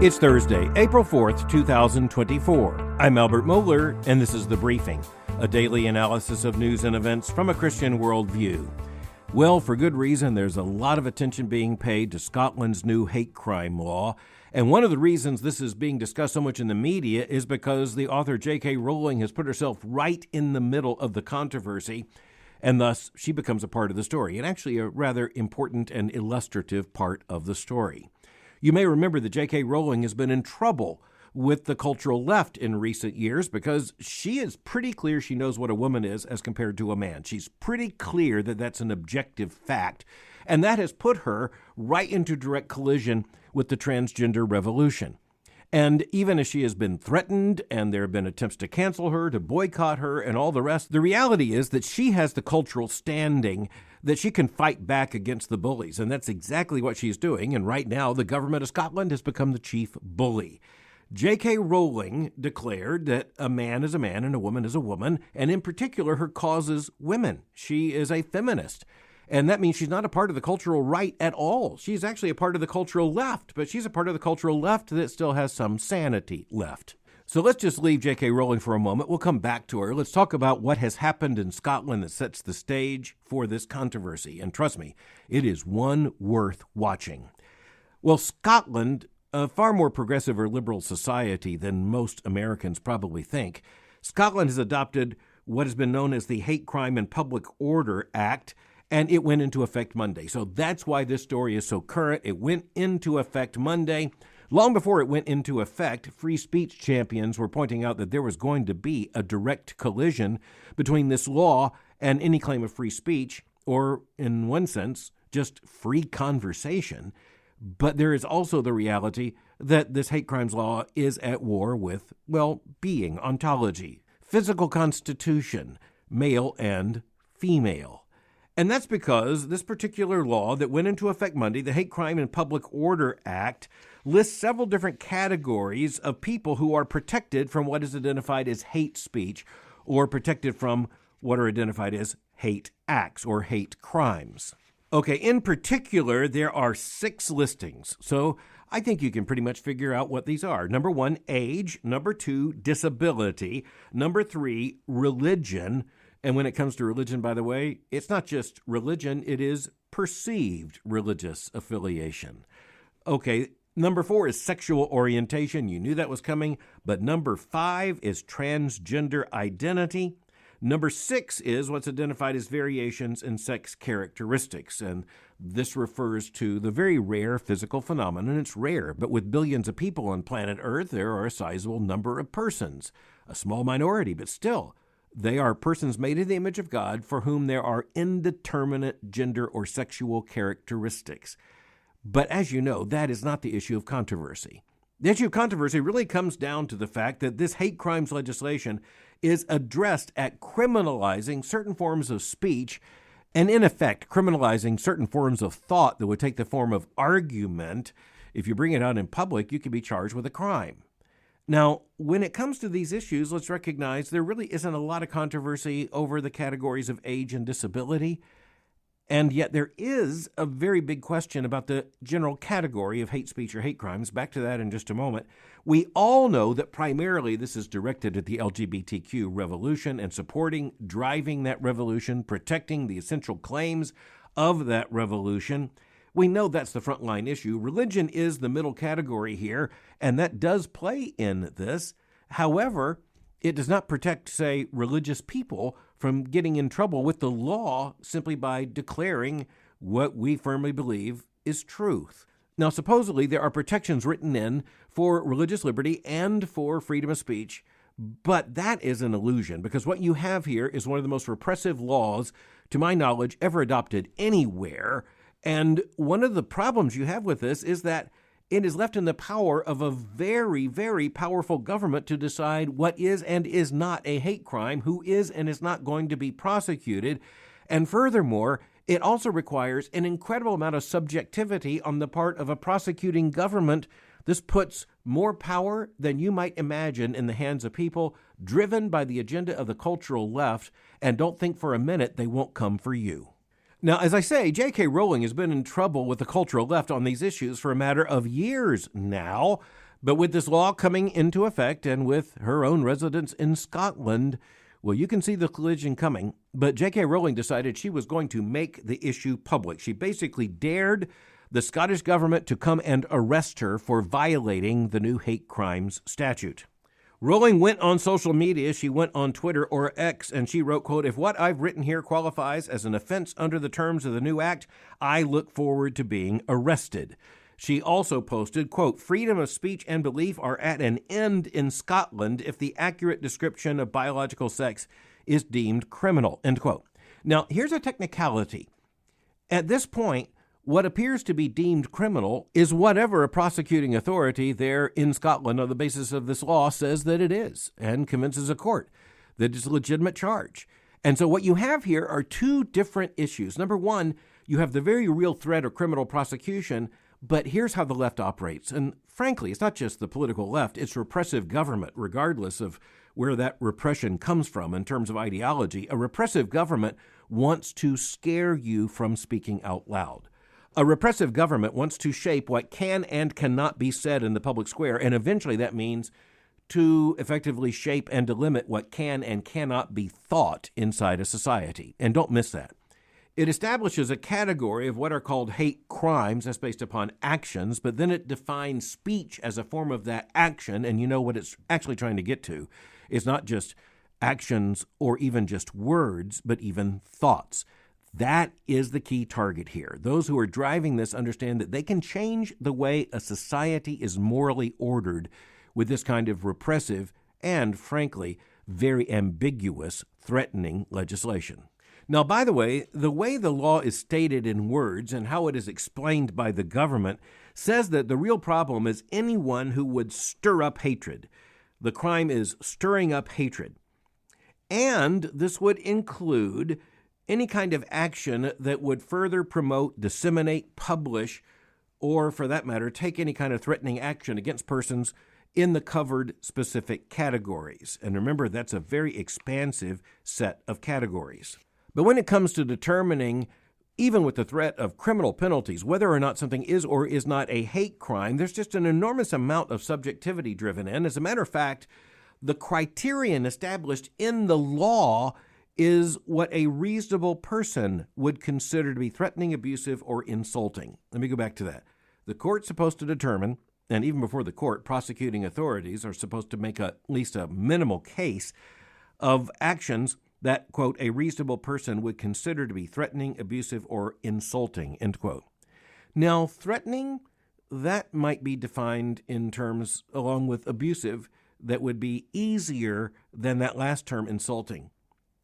It's Thursday, April 4th, 2024. I'm Albert Mohler, and this is The Briefing, a daily analysis of news and events from a Christian worldview. Well, for good reason, there's a lot of attention being paid to Scotland's new hate crime law, and one of the reasons this is being discussed so much in the media is because the author J.K. Rowling has put herself right in the middle of the controversy, and thus she becomes a part of the story, and actually a rather important and illustrative part of the story. You may remember that J.K. Rowling has been in trouble with the cultural left in recent years because she is pretty clear she knows what a woman is as compared to a man. She's pretty clear that that's an objective fact, and that has put her right into direct collision with the transgender revolution. And even as she has been threatened and there have been attempts to cancel her, to boycott her, and all the rest, the reality is that she has the cultural standing that she can fight back against the bullies. And that's exactly what she's doing. And right now, the government of Scotland has become the chief bully. J.K. Rowling declared that a man is a man and a woman is a woman, and in particular, her cause is women. She is a feminist. And that means she's not a part of the cultural right at all. She's actually a part of the cultural left, but she's a part of the cultural left that still has some sanity left. So let's just leave J.K. Rowling for a moment. We'll come back to her. Let's talk about what has happened in Scotland that sets the stage for this controversy. And trust me, it is one worth watching. Well, Scotland, a far more progressive or liberal society than most Americans probably think, Scotland has adopted what has been known as the Hate Crime and Public Order Act, and it went into effect Monday. So that's why this story is so current. It went into effect Monday. Long before it went into effect, free speech champions were pointing out that there was going to be a direct collision between this law and any claim of free speech, or in one sense, just free conversation. But there is also the reality that this hate crimes law is at war with, well, being, ontology, physical constitution, male and female. And that's because this particular law that went into effect Monday, the Hate Crime and Public Order Act, lists several different categories of people who are protected from what is identified as hate speech or protected from what are identified as hate acts or hate crimes. Okay, in particular, there are 6 listings. So I think you can pretty much figure out what these are. Number 1, age. Number 2, disability. Number 3, religion. And when it comes to religion, by the way, it's not just religion, it is perceived religious affiliation. Okay, number 4 is sexual orientation. You knew that was coming. But number 5 is transgender identity. Number 6 is what's identified as variations in sex characteristics. And this refers to the very rare physical phenomenon. It's rare, but with billions of people on planet Earth, there are a sizable number of persons. A small minority, but still. They are persons made in the image of God for whom there are indeterminate gender or sexual characteristics. But as you know, that is not the issue of controversy. The issue of controversy really comes down to the fact that this hate crimes legislation is addressed at criminalizing certain forms of speech and, in effect, criminalizing certain forms of thought that would take the form of argument. If you bring it out in public, you can be charged with a crime. Now, when it comes to these issues, let's recognize there really isn't a lot of controversy over the categories of age and disability, and yet there is a very big question about the general category of hate speech or hate crimes. Back to that in just a moment. We all know that primarily this is directed at the LGBTQ revolution and supporting, driving that revolution, protecting the essential claims of that revolution. We know that's the frontline issue. Religion is the middle category here, and that does play in this. However, it does not protect, say, religious people from getting in trouble with the law simply by declaring what we firmly believe is truth. Now, supposedly, there are protections written in for religious liberty and for freedom of speech, but that is an illusion, because what you have here is one of the most repressive laws, to my knowledge, ever adopted anywhere. And one of the problems you have with this is that it is left in the power of a very, very powerful government to decide what is and is not a hate crime, who is and is not going to be prosecuted. And furthermore, it also requires an incredible amount of subjectivity on the part of a prosecuting government. This puts more power than you might imagine in the hands of people driven by the agenda of the cultural left, and don't think for a minute they won't come for you. Now, as I say, J.K. Rowling has been in trouble with the cultural left on these issues for a matter of years now, But with this law coming into effect and with her own residence in Scotland, well, you can see the collision coming. But J.K. Rowling decided she was going to make the issue public. She basically dared the Scottish government to come and arrest her for violating the new hate crimes statute. Rowling went on social media. She went on Twitter, or X, and she wrote, quote, "If what I've written here qualifies as an offense under the terms of the new act, I look forward to being arrested." She also posted, quote, "Freedom of speech and belief are at an end in Scotland if the accurate description of biological sex is deemed criminal," end quote. Now, here's a technicality. At this point, what appears to be deemed criminal is whatever a prosecuting authority there in Scotland on the basis of this law says that it is, and convinces a court that it's a legitimate charge. And so what you have here are two different issues. Number one, you have the very real threat of criminal prosecution, but here's how the left operates. And frankly, it's not just the political left, it's repressive government, regardless of where that repression comes from in terms of ideology. A repressive government wants to scare you from speaking out loud. A repressive government wants to shape what can and cannot be said in the public square, and eventually that means to effectively shape and delimit what can and cannot be thought inside a society. And don't miss that. It establishes a category of what are called hate crimes. That's based upon actions, but then it defines speech as a form of that action, and you know what it's actually trying to get to. It's not just actions or even just words, but even thoughts. That is the key target here. Those who are driving this understand that they can change the way a society is morally ordered with this kind of repressive and, frankly, very ambiguous, threatening legislation. Now, by the way the law is stated in words and how it is explained by the government says that the real problem is anyone who would stir up hatred. The crime is stirring up hatred. And this would include any kind of action that would further promote, disseminate, publish, or for that matter, take any kind of threatening action against persons in the covered specific categories. And remember, that's a very expansive set of categories. But when it comes to determining, even with the threat of criminal penalties, whether or not something is or is not a hate crime, there's just an enormous amount of subjectivity driven in. As a matter of fact, the criterion established in the law is what a reasonable person would consider to be threatening, abusive, or insulting. Let me go back to that. The court's supposed to determine, and even before the court, prosecuting authorities are supposed to make at least a minimal case of actions that, quote, a reasonable person would consider to be threatening, abusive, or insulting, end quote. Now, threatening, that might be defined in terms, along with abusive, that would be easier than that last term, insulting.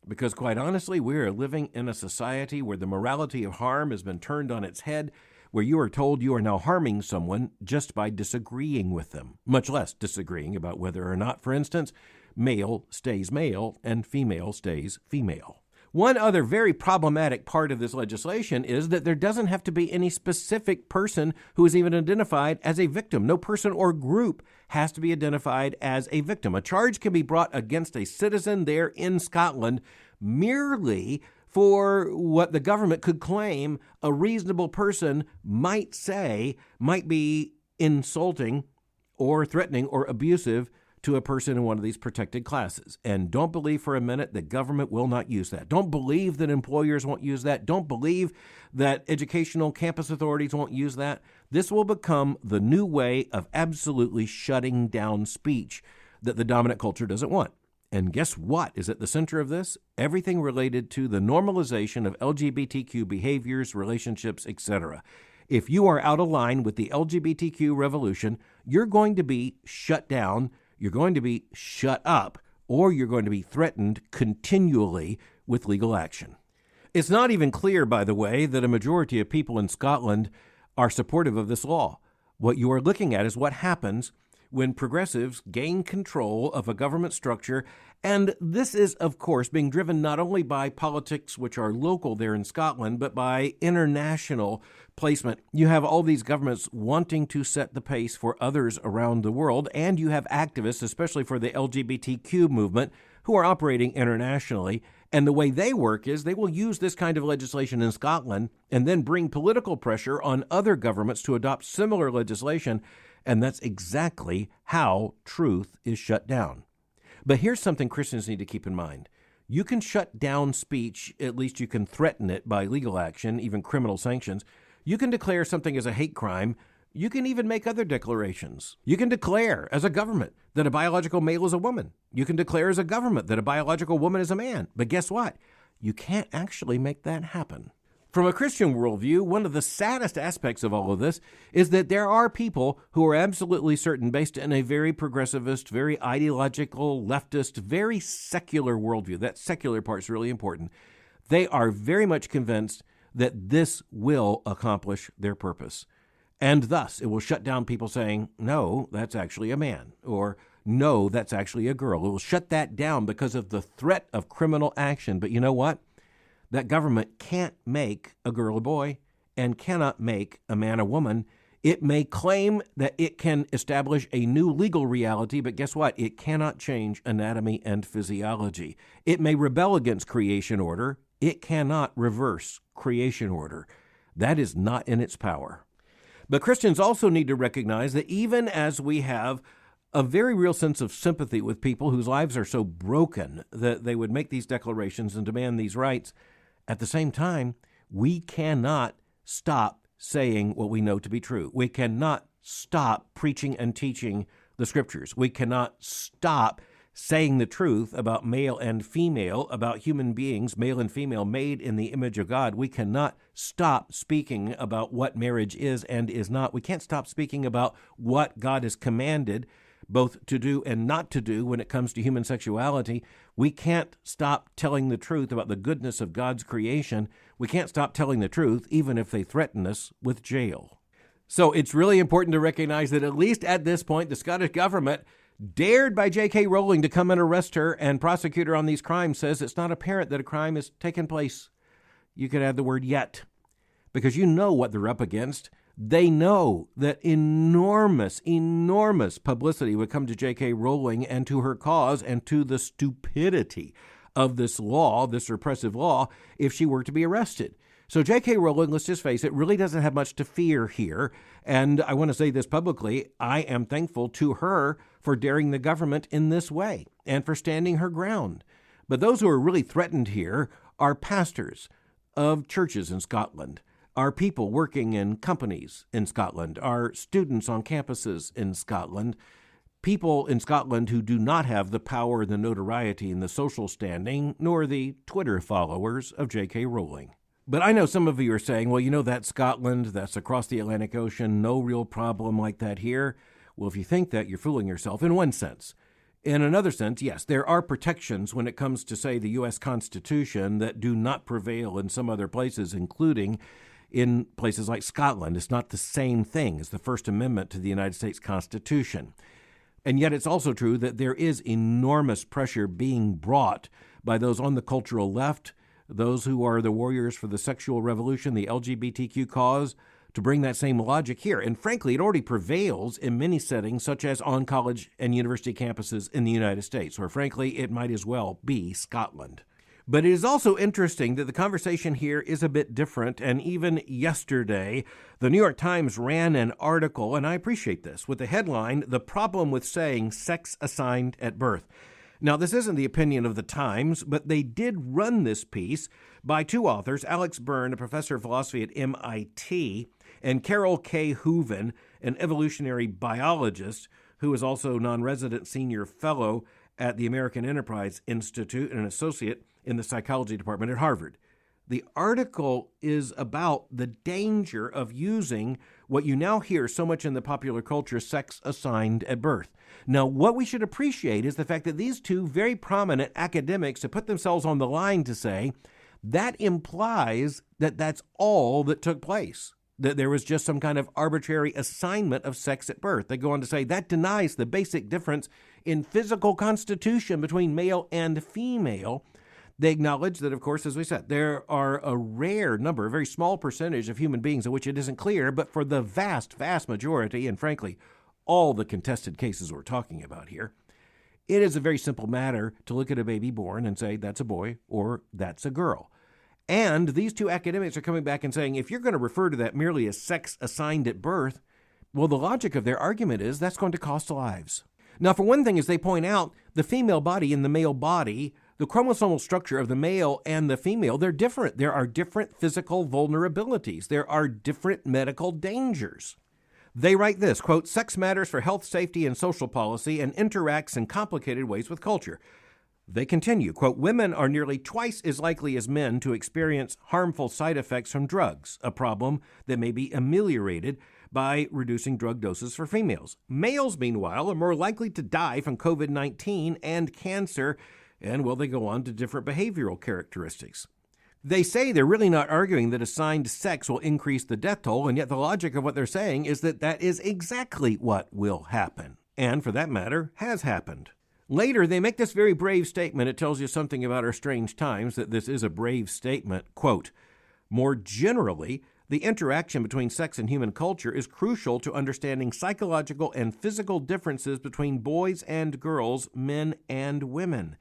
Because quite honestly, we are living in a society where the morality of harm has been turned on its head, where you are told you are now harming someone just by disagreeing with them, much less disagreeing about whether or not, for instance, male stays male and female stays female. One other very problematic part of this legislation is that there doesn't have to be any specific person who is even identified as a victim. No person or group has to be identified as a victim. A charge can be brought against a citizen there in Scotland merely for what the government could claim a reasonable person might say might be insulting or threatening or abusive to a person in one of these protected classes. And don't believe for a minute that government will not use that. Don't believe that employers won't use that. Don't believe that educational campus authorities won't use that. This will become the new way of absolutely shutting down speech that the dominant culture doesn't want. And guess what is at the center of this? Everything related to the normalization of LGBTQ behaviors, relationships, etc. If you are out of line with the LGBTQ revolution, you're going to be shut down, you're going to be shut up, or you're going to be threatened continually with legal action. It's not even clear, by the way, that a majority of people in Scotland are supportive of this law. What you are looking at is what happens when progressives gain control of a government structure. And this is, of course, being driven not only by politics, which are local there in Scotland, but by international placement. You have all these governments wanting to set the pace for others around the world, and you have activists, especially for the LGBTQ movement, who are operating internationally. And the way they work is they will use this kind of legislation in Scotland and then bring political pressure on other governments to adopt similar legislation. And that's exactly how truth is shut down. But here's something Christians need to keep in mind. You can shut down speech, at least you can threaten it by legal action, even criminal sanctions. You can declare something as a hate crime. You can even make other declarations. You can declare as a government that a biological male is a woman. You can declare as a government that a biological woman is a man. But guess what? You can't actually make that happen. From a Christian worldview, one of the saddest aspects of all of this is that there are people who are absolutely certain, based in a very progressivist, very ideological, leftist, very secular worldview. That secular part is really important. They are very much convinced that this will accomplish their purpose. And thus, it will shut down people saying, no, that's actually a man, or no, that's actually a girl. It will shut that down because of the threat of criminal action. But you know what? That government can't make a girl a boy and cannot make a man a woman. It may claim that it can establish a new legal reality, but guess what? It cannot change anatomy and physiology. It may rebel against creation order. It cannot reverse creation order. That is not in its power. But Christians also need to recognize that even as we have a very real sense of sympathy with people whose lives are so broken that they would make these declarations and demand these rights, at the same time, we cannot stop saying what we know to be true. We cannot stop preaching and teaching the Scriptures. We cannot stop saying the truth about male and female, about human beings, male and female, made in the image of God. We cannot stop speaking about what marriage is and is not. We can't stop speaking about what God has commanded both to do and not to do when it comes to human sexuality. We can't stop telling the truth about the goodness of God's creation. We can't stop telling the truth, even if they threaten us with jail. So it's really important to recognize that at least at this point, the Scottish government, dared by J.K. Rowling to come and arrest her and prosecute her on these crimes, says it's not apparent that a crime has taken place. You could add the word yet, because you know what they're up against. They know that enormous publicity would come to J.K. Rowling and to her cause and to the stupidity of this law, this repressive law, if she were to be arrested. So J.K. Rowling, let's just face it, really doesn't have much to fear here. And I want to say this publicly. I am thankful to her for daring the government in this way and for standing her ground. But those who are really threatened here are pastors of churches in Scotland, are people working in companies in Scotland, are students on campuses in Scotland, people in Scotland who do not have the power, the notoriety, and the social standing, nor the Twitter followers of J.K. Rowling. But I know some of you are saying, well, you know, that's Scotland, that's across the Atlantic Ocean, no real problem like that here. Well, if you think that, you're fooling yourself in one sense. In another sense, yes, there are protections when it comes to, say, the U.S. Constitution that do not prevail in some other places, including in places like Scotland. It's not the same thing as the First Amendment to the United States Constitution. And yet it's also true that there is enormous pressure being brought by those on the cultural left, those who are the warriors for the sexual revolution, the LGBTQ cause, to bring that same logic here. And frankly, it already prevails in many settings, such as on college and university campuses in the United States, where frankly, it might as well be Scotland. But it is also interesting that the conversation here is a bit different. And even yesterday, the New York Times ran an article, and I appreciate this, with the headline, "The Problem with Saying Sex Assigned at Birth." Now, this isn't the opinion of the Times, but they did run this piece by two authors, Alex Byrne, a professor of philosophy at MIT, and Carole K. Hooven, an evolutionary biologist who is also non-resident senior fellow at the American Enterprise Institute and an associate in the psychology department at Harvard. The article is about the danger of using what you now hear so much in the popular culture, sex assigned at birth. Now, what we should appreciate is the fact that these two very prominent academics have put themselves on the line to say that implies that that's all that took place, that there was just some kind of arbitrary assignment of sex at birth. They go on to say that denies the basic difference in physical constitution between male and female. They acknowledge that, of course, as we said, there are a rare number, a very small percentage of human beings in which it isn't clear, but for the vast, vast majority, and frankly, all the contested cases we're talking about here, it is a very simple matter to look at a baby born and say, that's a boy or that's a girl. And these two academics are coming back and saying, if you're going to refer to that merely as sex assigned at birth, Well, the logic of their argument is that's going to cost lives. Now, for one thing, as they point out, the female body and the male body, the chromosomal structure of the male and the female, they're different. There are different physical vulnerabilities. There are different medical dangers. They write this, quote, "Sex matters for health, safety, and social policy and interacts in complicated ways with culture." They continue, quote, "Women are nearly twice as likely as men to experience harmful side effects from drugs, a problem that may be ameliorated by reducing drug doses for females. Males, meanwhile, are more likely to die from COVID-19 and cancer, and, well, they go on to different behavioral characteristics." They say they're really not arguing that assigned sex will increase the death toll, and yet the logic of what they're saying is that that is exactly what will happen, and for that matter, has happened. Later, they make this very brave statement. It tells you something about our strange times, that this is a brave statement. Quote, "More generally, the interaction between sex and human culture is crucial to understanding psychological and physical differences between boys and girls, men and women."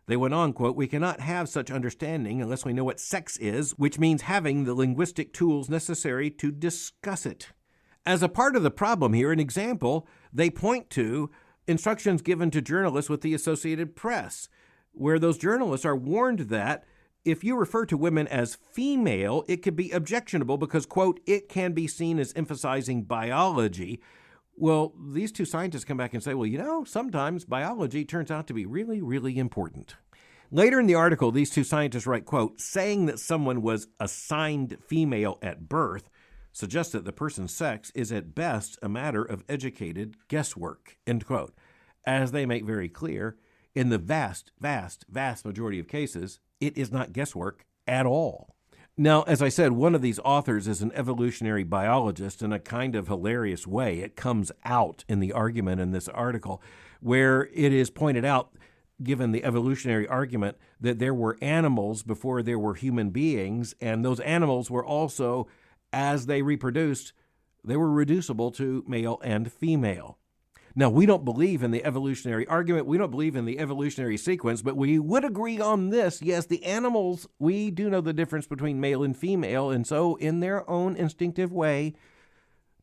They went on, quote, "We cannot have such understanding unless we know what sex is, which means having the linguistic tools necessary to discuss it." As a part of the problem here, an example, they point to instructions given to journalists with the Associated Press, where those journalists are warned that if you refer to women as female, it could be objectionable because, quote, "it can be seen as emphasizing biology." Well, these two scientists come back and say, well, sometimes biology turns out to be really, really important. Later in the article, these two scientists write, quote, "Saying that someone was assigned female at birth suggests that the person's sex is at best a matter of educated guesswork," end quote. As they make very clear, in the vast, vast, vast majority of cases, it is not guesswork at all. Now, as I said, one of these authors is an evolutionary biologist. In a kind of hilarious way, it comes out in the argument in this article, where it is pointed out, given the evolutionary argument, that there were animals before there were human beings, and those animals were also, as they reproduced, they were reducible to male and female. Now, we don't believe in the evolutionary argument. We don't believe in the evolutionary sequence, but we would agree on this. Yes, the animals, we do know the difference between male and female, and so in their own instinctive way,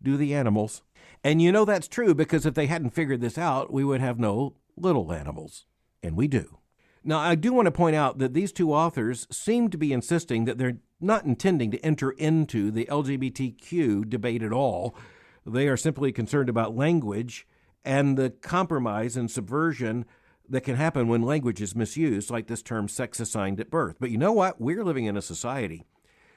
do the animals. And that's true because if they hadn't figured this out, we would have no little animals, and we do. Now, I do want to point out that these two authors seem to be insisting that they're not intending to enter into the LGBTQ debate at all. They are simply concerned about language and the compromise and subversion that can happen when language is misused, like this term sex assigned at birth. But you know what? We're living in a society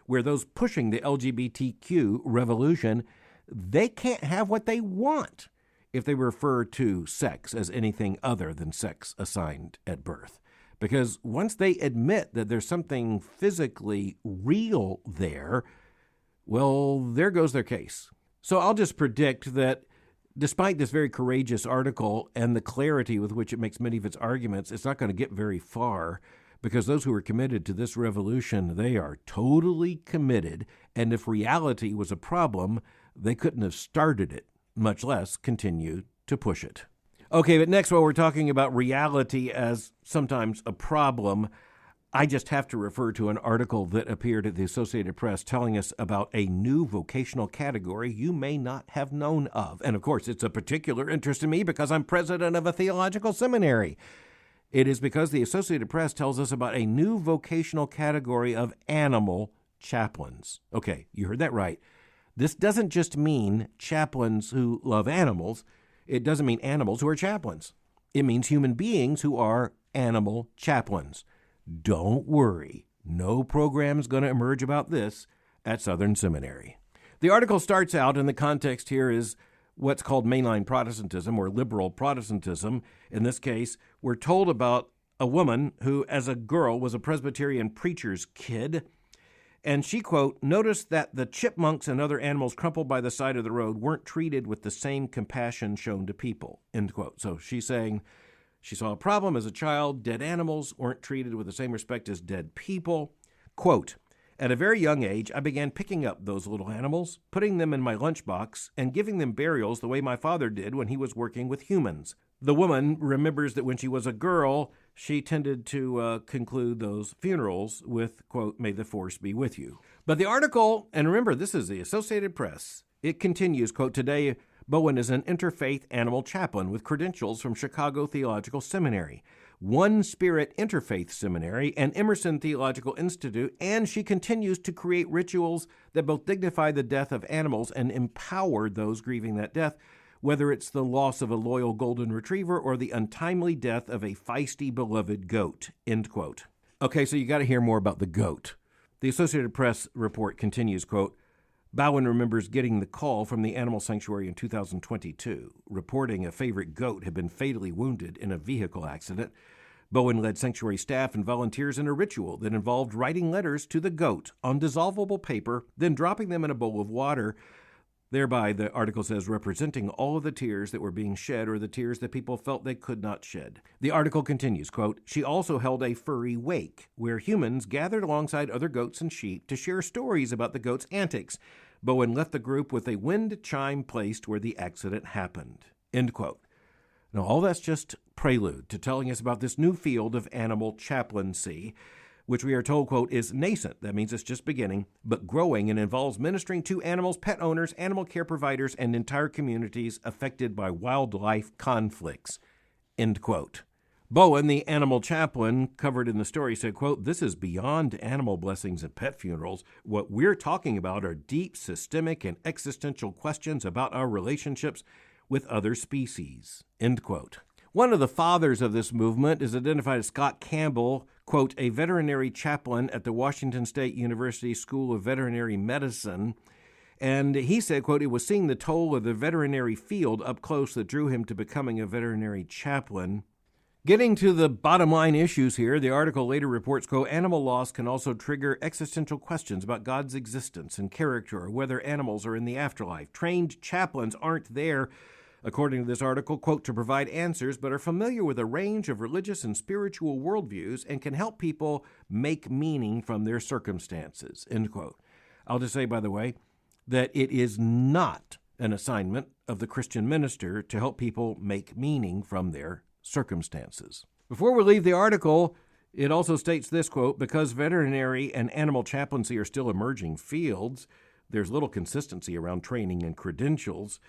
where those pushing the LGBTQ revolution, they can't have what they want if they refer to sex as anything other than sex assigned at birth. Because once they admit that there's something physically real there, well, there goes their case. So I'll just predict that despite this very courageous article and the clarity with which it makes many of its arguments, it's not going to get very far, because those who are committed to this revolution, they are totally committed. And if reality was a problem, they couldn't have started it, much less continue to push it. Okay, but next, while we're talking about reality as sometimes a problem, I just have to refer to an article that appeared at the Associated Press telling us about a new vocational category you may not have known of. And of course, it's of particular interest to me because I'm president of a theological seminary. It is because the Associated Press tells us about a new vocational category of animal chaplains. Okay, you heard that right. This doesn't just mean chaplains who love animals. It doesn't mean animals who are chaplains. It means human beings who are animal chaplains. Don't worry, no program's going to emerge about this at Southern Seminary. The article starts out, and the context here is what's called mainline Protestantism or liberal Protestantism. In this case, we're told about a woman who, as a girl, was a Presbyterian preacher's kid. And she, quote, noticed that the chipmunks and other animals crumpled by the side of the road weren't treated with the same compassion shown to people, end quote. So she's saying she saw a problem as a child. Dead animals weren't treated with the same respect as dead people. Quote, at a very young age, I began picking up those little animals, putting them in my lunchbox, and giving them burials the way my father did when he was working with humans. The woman remembers that when she was a girl, she tended to conclude those funerals with, quote, may the force be with you. But the article, and remember, this is the Associated Press, it continues, quote, today, Bowen is an interfaith animal chaplain with credentials from Chicago Theological Seminary, One Spirit Interfaith Seminary, and Emerson Theological Institute, and she continues to create rituals that both dignify the death of animals and empower those grieving that death, whether it's the loss of a loyal golden retriever or the untimely death of a feisty, beloved goat, end quote. Okay, so you got to hear more about the goat. The Associated Press report continues, quote, Bowen remembers getting the call from the animal sanctuary in 2022, reporting a favorite goat had been fatally wounded in a vehicle accident. Bowen led sanctuary staff and volunteers in a ritual that involved writing letters to the goat on dissolvable paper, then dropping them in a bowl of water, thereby, the article says, representing all of the tears that were being shed or the tears that people felt they could not shed. The article continues, quote, she also held a furry wake where humans gathered alongside other goats and sheep to share stories about the goat's antics. Bowen left the group with a wind chime placed where the accident happened, end quote. Now, all that's just prelude to telling us about this new field of animal chaplaincy, which we are told, quote, is nascent. That means it's just beginning, but growing and involves ministering to animals, pet owners, animal care providers, and entire communities affected by wildlife conflicts, end quote. Bowen, the animal chaplain covered in the story, said, quote, this is beyond animal blessings and pet funerals. What we're talking about are deep, systemic, and existential questions about our relationships with other species, end quote. One of the fathers of this movement is identified as Scott Campbell, quote, a veterinary chaplain at the Washington State University School of Veterinary Medicine. And he said, quote, it was seeing the toll of the veterinary field up close that drew him to becoming a veterinary chaplain. Getting to the bottom line issues here, the article later reports, quote, animal loss can also trigger existential questions about God's existence and character, or whether animals are in the afterlife. Trained chaplains aren't there, according to this article, quote, to provide answers, but are familiar with a range of religious and spiritual worldviews and can help people make meaning from their circumstances, end quote. I'll just say, by the way, that it is not an assignment of the Christian minister to help people make meaning from their circumstances. Before we leave the article, it also states this, quote, because veterinary and animal chaplaincy are still emerging fields, there's little consistency around training and credentials.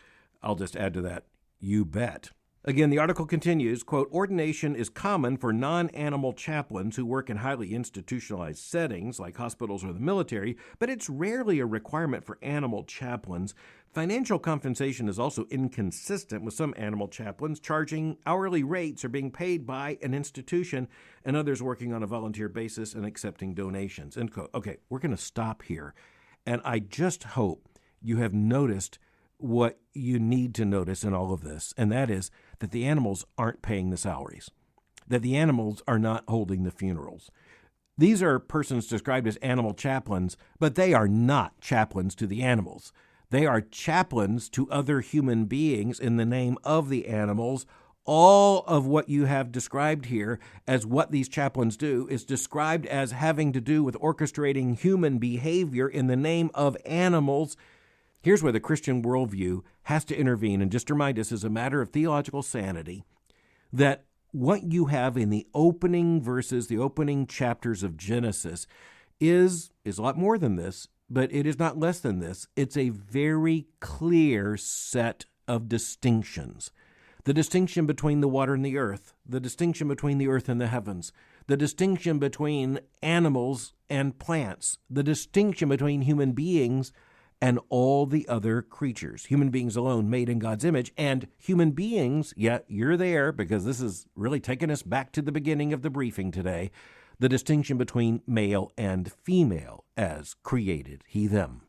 I'll just add to that, you bet. Again, the article continues, quote, ordination is common for non-animal chaplains who work in highly institutionalized settings like hospitals or the military, but it's rarely a requirement for animal chaplains. Financial compensation is also inconsistent, with some animal chaplains charging hourly rates or being paid by an institution and others working on a volunteer basis and accepting donations, end quote. Okay, we're going to stop here. And I just hope you have noticed what you need to notice in all of this, and that is that the animals aren't paying the salaries, that the animals are not holding the funerals. These are persons described as animal chaplains, but they are not chaplains to the animals. They are chaplains to other human beings in the name of the animals. All of what you have described here as what these chaplains do is described as having to do with orchestrating human behavior in the name of animals. Here's where the Christian worldview has to intervene and just remind us, as a matter of theological sanity, that what you have in the opening verses, the opening chapters of Genesis, is a lot more than this, but it is not less than this. It's a very clear set of distinctions. The distinction between the water and the earth, the distinction between the earth and the heavens, the distinction between animals and plants, the distinction between human beings and all the other creatures, human beings alone made in God's image, and human beings, yeah, you're there, because this is really taking us back to the beginning of the briefing today, the distinction between male and female as created, he, them.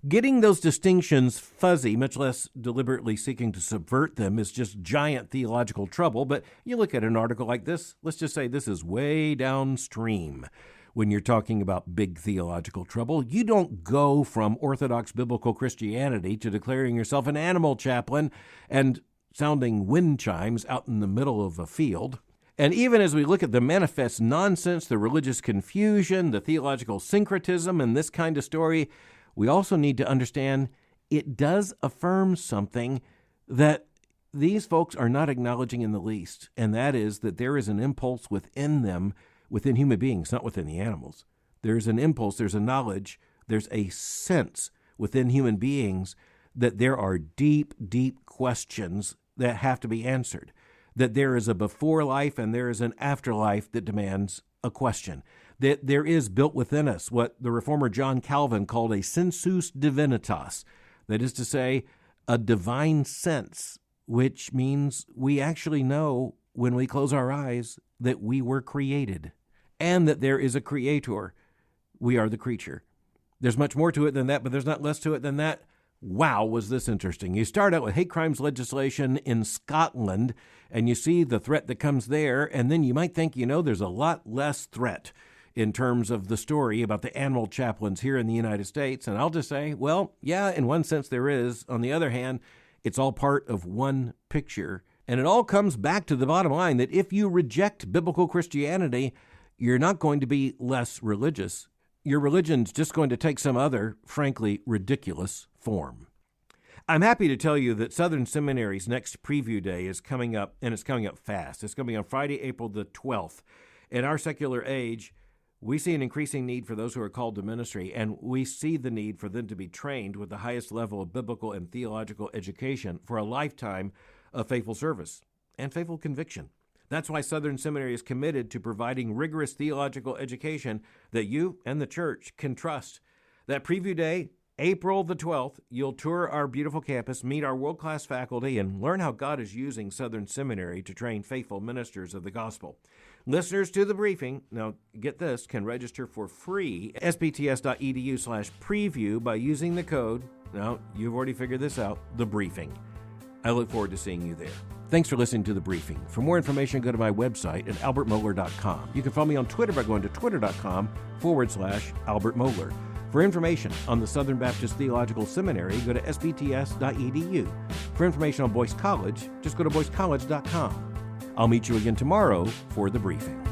Getting those distinctions fuzzy, much less deliberately seeking to subvert them, is just giant theological trouble, but you look at an article like this, let's just say this is way downstream. When you're talking about big theological trouble, you don't go from Orthodox biblical Christianity to declaring yourself an animal chaplain and sounding wind chimes out in the middle of a field. And even as we look at the manifest nonsense, the religious confusion, the theological syncretism in this kind of story, we also need to understand it does affirm something that these folks are not acknowledging in the least, and that is that there is an impulse within them, within human beings, not within the animals. There's an impulse, there's a knowledge, there's a sense within human beings that there are deep, deep questions that have to be answered, that there is a before life and there is an afterlife that demands a question, that there is built within us what the reformer John Calvin called a sensus divinitas, that is to say, a divine sense, which means we actually know when we close our eyes that we were created and that there is a creator. We are the creature. There's much more to it than that, but there's not less to it than that. Wow, was this interesting. You start out with hate crimes legislation in Scotland, and you see the threat that comes there, and then you might think, there's a lot less threat in terms of the story about the animal chaplains here in the United States. And I'll just say, well, yeah, in one sense there is. On the other hand, it's all part of one picture. And it all comes back to the bottom line that if you reject biblical Christianity, you're not going to be less religious. Your religion's just going to take some other, frankly, ridiculous form. I'm happy to tell you that Southern Seminary's next preview day is coming up, and it's coming up fast. It's going to be on Friday, April the 12th. In our secular age, we see an increasing need for those who are called to ministry, and we see the need for them to be trained with the highest level of biblical and theological education for a lifetime of faithful service and faithful conviction. That's why Southern Seminary is committed to providing rigorous theological education that you and the church can trust. That preview day, April the 12th, you'll tour our beautiful campus, meet our world-class faculty, and learn how God is using Southern Seminary to train faithful ministers of the gospel. Listeners to the briefing, now get this, can register for free at sbts.edu/preview by using the code, now you've already figured this out, the briefing. I look forward to seeing you there. Thanks for listening to The Briefing. For more information, go to my website at albertmohler.com. You can follow me on Twitter by going to twitter.com/Albert Mohler. For information on the Southern Baptist Theological Seminary, go to sbts.edu. For information on Boyce College, just go to boycecollege.com. I'll meet you again tomorrow for The Briefing.